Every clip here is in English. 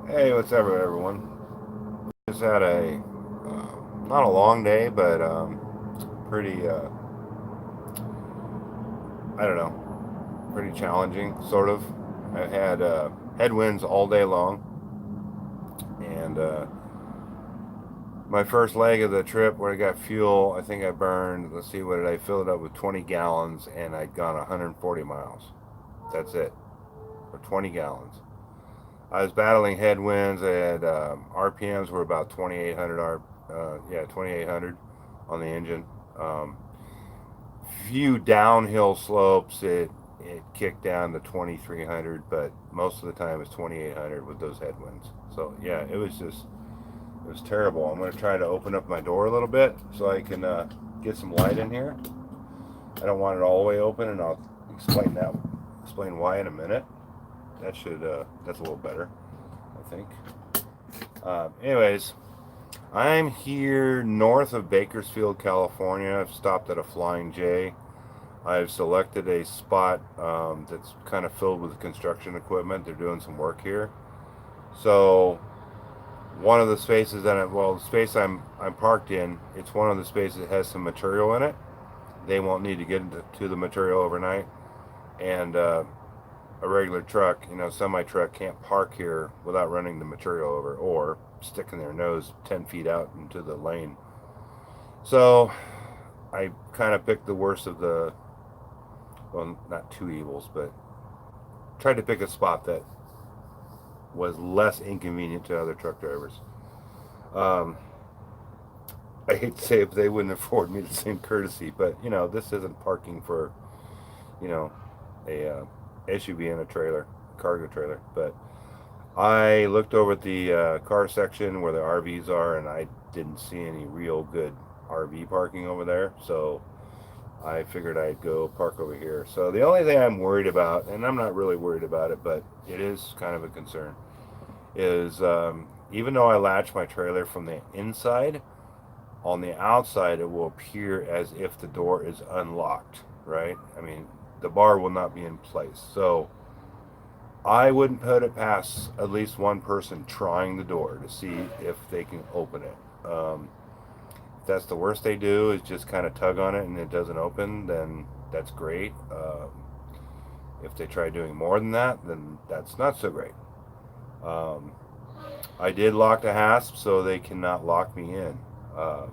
Hey, what's up, everyone? Just had a not a long day, but pretty I don't know, pretty challenging, sort of. I had headwinds all day long, and my first leg of the trip where I got fuel, I think I burned. Let's see, what did I fill it up with? 20 gallons, and I'd gone 140 miles. That's it for 20 gallons. I was battling headwinds. I had RPMs were about 2,800 2,800 on the engine. Um, Few downhill slopes, it kicked down to 2,300, but most of the time it's 2,800 with those headwinds. So yeah, it was terrible. I'm going to try to open up my door a little bit so I can get some light in here. I don't want it all the way open, and I'll explain why in a minute. That's a little better, I think. Anyways, I'm here north of Bakersfield, California. I've stopped at a Flying J. I've selected a spot that's kind of filled with construction equipment. They're doing some work here. So one of the spaces the space I'm parked in, it's one of the spaces that has some material in it. They won't need to get to the material overnight, and a regular truck, semi truck can't park here without running the material over or sticking their nose 10 feet out into the lane. So I kind of picked the worst of the, well, not two evils, but tried to pick a spot that was less inconvenient to other truck drivers. Um, I hate to say it, but they wouldn't afford me the same courtesy. But this isn't parking for you know a SUV and a trailer, cargo trailer. But I looked over at the car section where the RVs are, and I didn't see any real good RV parking over there. So I figured I'd go park over here. So the only thing I'm worried about, and I'm not really worried about it, but it is kind of a concern, is even though I latch my trailer from the inside, on the outside it will appear as if the door is unlocked, right? I mean, the bar will not be in place. So I wouldn't put it past at least one person trying the door to see if they can open it. If that's the worst they do is just kind of tug on it and it doesn't open, then that's great. If they try doing more than that, then that's not so great. Um, I did lock the hasp so they cannot lock me in. Uh,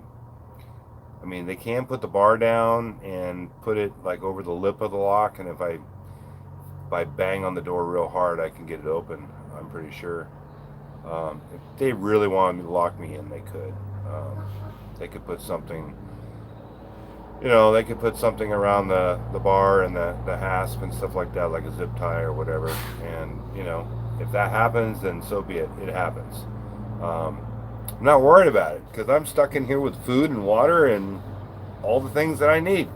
I mean, they can put the bar down and put it like over the lip of the lock, and if I bang on the door real hard, I can get it open. I'm pretty sure. If they really wanted to lock me in, they could. They could put something, they could put something around the bar and the hasp and stuff like that, like a zip tie or whatever. And if that happens, then so be it. It happens. Um, I'm not worried about it because I'm stuck in here with food and water and all the things that I need.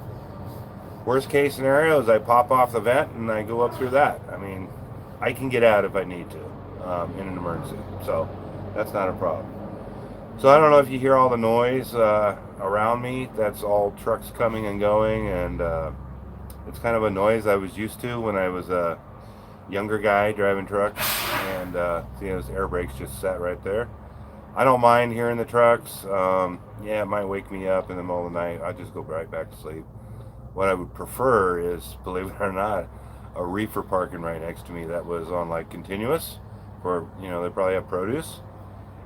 Worst case scenario is I pop off the vent and I go up through that. I mean, I can get out if I need to in an emergency. So that's not a problem. So I don't know if you hear all the noise around me. That's all trucks coming and going, and it's kind of a noise I was used to when I was a younger guy driving trucks, and those air brakes just sat right there. I don't mind hearing the trucks. Yeah, it might wake me up in the middle of the night. I'll just go right back to sleep. What I would prefer is, believe it or not, a reefer parking right next to me that was on like continuous, or they probably have produce,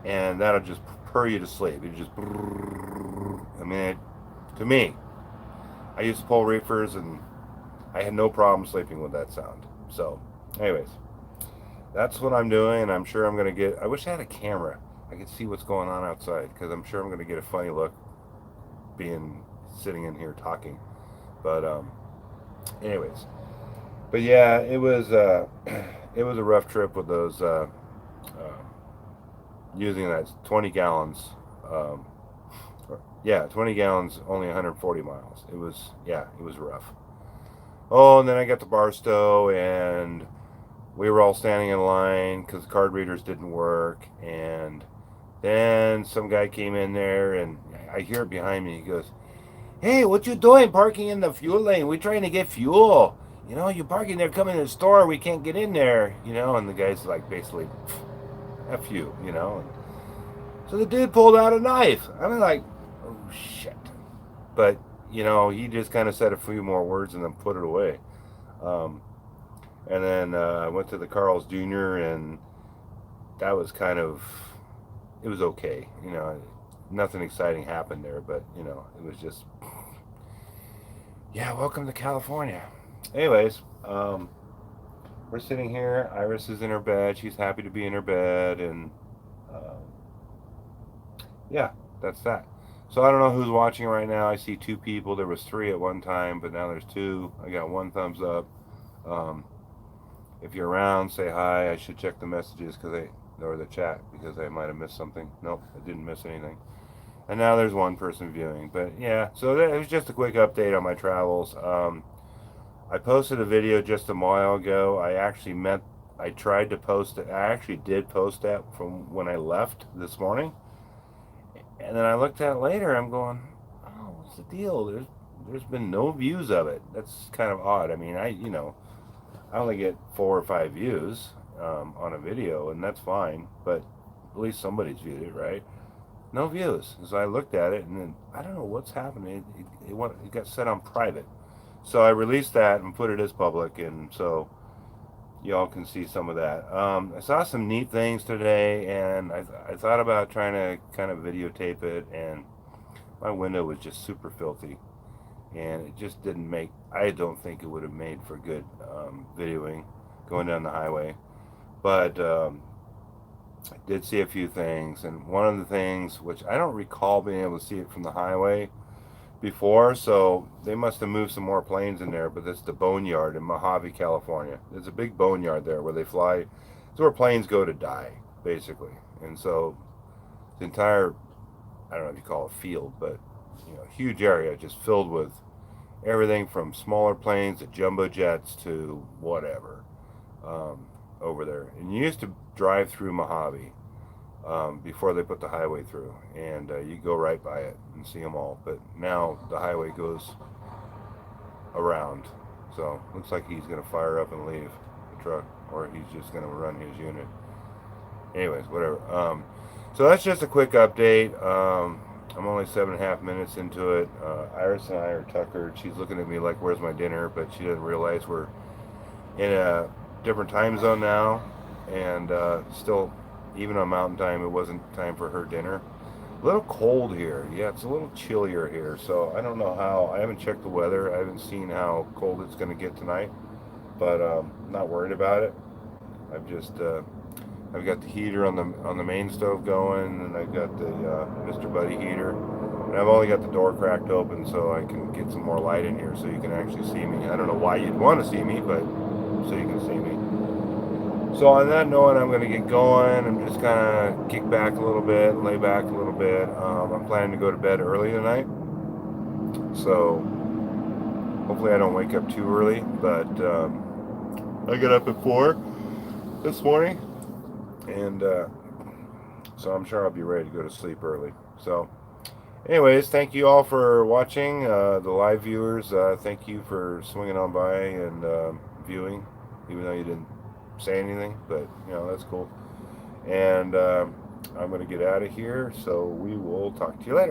and that'll just purr you to sleep. You just, I mean, to me, I used to pull reefers and I had no problem sleeping with that sound. So, anyways, that's what I'm doing, and I'm sure I'm gonna get. I wish I had a camera. I could see what's going on outside because I'm sure I'm gonna get a funny look being sitting in here talking. But anyways, but yeah, it was it was a rough trip with those using that 20 gallons. Um, yeah, 20 gallons, only 140 miles. It was rough. Oh, and then I got to Barstow, and we were all standing in line because the card readers didn't work. And then some guy came in there, and I hear it behind me. He goes, "Hey, what you doing parking in the fuel lane? We're trying to get fuel. you know, you park in there, come in the store, we can't get in there, you know. And the guy's like, basically, F you, you know. So the dude pulled out a knife. I'm like, oh shit. But, you know, he just kind of said a few more words and then put it away. Um, and then I went to the Carl's Jr. and that was kind of, it was okay. You know, nothing exciting happened there, but, you know, it was just, yeah, welcome to California. Anyways, we're sitting here. Iris is in her bed. She's happy to be in her bed. And yeah, that's that. So I don't know who's watching right now. I see two people. There was three at one time, but now there's two. I got one thumbs up. Um, if you're around, say hi. I should check the messages or the chat because I might have missed something. Nope, I didn't miss anything. And now there's one person viewing. But yeah, so it was just a quick update on my travels. I posted a video just a while ago. I tried to post it. I actually did post that from when I left this morning. And then I looked at it later. I'm going, oh, what's the deal? There's been no views of it. That's kind of odd. I mean, I only get 4 or 5 views on a video, and that's fine. But at least somebody's viewed it, right? No views. So I looked at it, and then I don't know what's happening. It got set on private. So I released that and put it as public, and so y'all can see some of that. I saw some neat things today, and I thought about trying to kind of videotape it, and my window was just super filthy, and it just didn't make. I don't think it would have made for good videoing going down the highway, but I did see a few things, and one of the things which I don't recall being able to see it from the highway before, so they must have moved some more planes in there, but it's the boneyard in Mojave, California. There's a big boneyard there where they fly. It's where planes go to die, basically. And so the entire, I don't know if you call it field, but, you know, huge area just filled with everything from smaller planes to jumbo jets to whatever over there. And you used to drive through Mojave before they put the highway through, and you go right by it and see them all. But now the highway goes around, so looks like he's going to fire up and leave the truck, or he's just going to run his unit. Anyways, whatever. So that's just a quick update. I'm only 7.5 minutes into it. Iris and I are tuckered. She's looking at me like, where's my dinner? But she doesn't realize we're in a different time zone now, and still, even on mountain time, it wasn't time for her dinner. A little cold here. Yeah, it's a little chillier here, so I don't know how. I haven't checked the weather. I haven't seen how cold it's going to get tonight, but not worried about it. I've got the heater on the main stove going, and I've got the Mr. Buddy heater, and I've only got the door cracked open so I can get some more light in here so you can actually see me. I don't know why you'd want to see me, but so you can see me. So on that note, I'm going to get going. I'm just going to kick back a little bit, lay back a little bit. I'm planning to go to bed early tonight, so hopefully I don't wake up too early, but I got up at 4 this morning, and so I'm sure I'll be ready to go to sleep early. So anyways, thank you all for watching. The live viewers, thank you for swinging on by and viewing, even though you didn't say anything, but you know, that's cool. And I'm going to get out of here, so we will talk to you later.